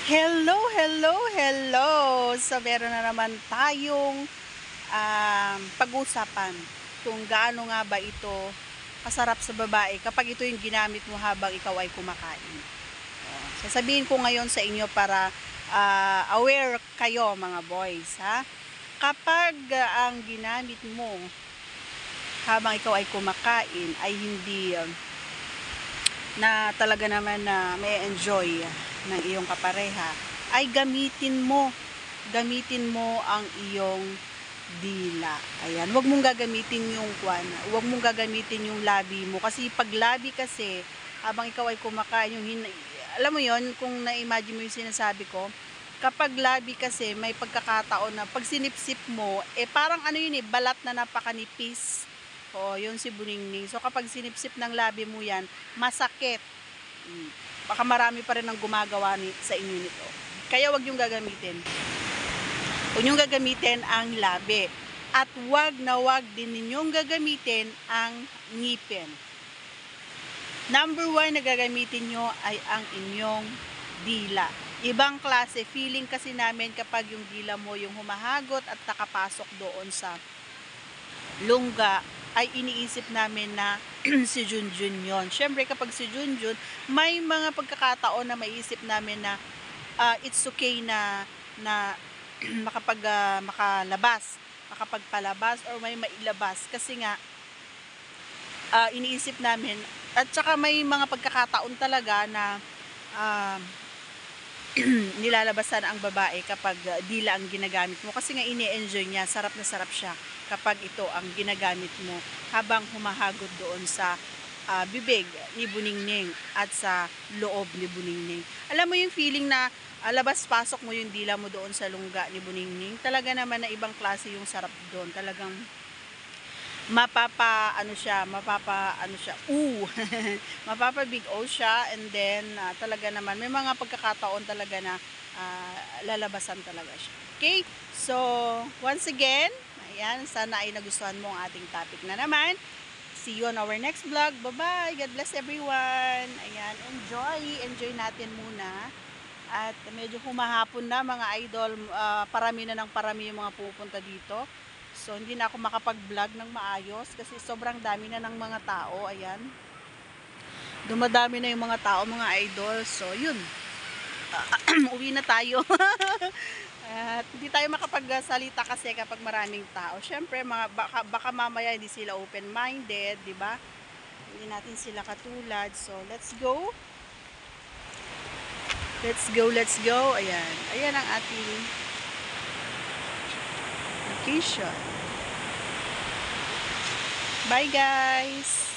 Hello, hello, hello! So, meron na naman tayong pag-usapan kung gaano nga ba ito kasarap sa babae kapag ito yung ginamit mo habang ikaw ay kumakain. Sasabihin ko ngayon sa inyo para aware kayo mga boys, ha? Kapag ang ginamit mo habang ikaw ay kumakain ay hindi na talaga naman na may enjoy ng iyong kapareha, ay gamitin mo ang iyong dila. Ayan, wag mong gagamitin yung wag mong gagamitin yung labi mo kasi pag labi kasi habang ikaw ay kumakain alam mo yon, kung na-imagine mo yung sinasabi ko, kapag labi kasi may pagkakataon na pag sinipsip mo parang ano yun balat na napakanipis. Oo, yun si buningning. So kapag sinipsip ng labi mo yan, masakit. Baka marami pa rin ang gumagawa sa inyo nito. Kaya wag yung gagamitin. Huwag niyong gagamitin ang labi. At wag na wag din ninyong gagamitin ang ngipin. Number 1 na gagamitin nyo ay ang inyong dila. Ibang klase, feeling kasi namin kapag yung dila mo yung humahagot at nakapasok doon sa lungga, ay iniisip namin na si Junjun yon. Siyempre kapag si Junjun, may mga pagkakataon na maiisip namin na it's okay na makapagpalabas or may mailabas kasi nga iniisip namin, at saka may mga pagkakataon talaga na nilalabasan ang babae kapag dila ang ginagamit mo kasi nga ini-enjoy niya, sarap na sarap siya kapag ito ang ginagamit mo habang humahagod doon sa bibig ni Buningning at sa loob ni Buningning. Alam mo yung feeling na labas-pasok mo yung dila mo doon sa lungga ni Buningning, talaga naman na ibang klase yung sarap doon. Talagang mapapa big O siya, and then talaga naman may mga pagkakataon talaga na lalabasan talaga siya. Okay? So, once again, ayan, sana ay nagustuhan mo ang ating topic na naman. See you on our next vlog. Bye-bye. God bless everyone. Ayan, enjoy natin muna. At medyo humahapon na mga idol, parami na ng parami yung mga pupunta dito. So, hindi na ako makapag-vlog ng maayos kasi sobrang dami na ng mga tao. Ayan. Dumadami na yung mga tao, mga idol. So, yun. Uwi na tayo. At hindi tayo makapagsalita kasi kapag maraming tao. Siyempre, baka mamaya hindi sila open-minded, di ba? Hindi natin sila katulad. So, let's go. Let's go, let's go. Ayan. Ayan ang ating location. Bye guys!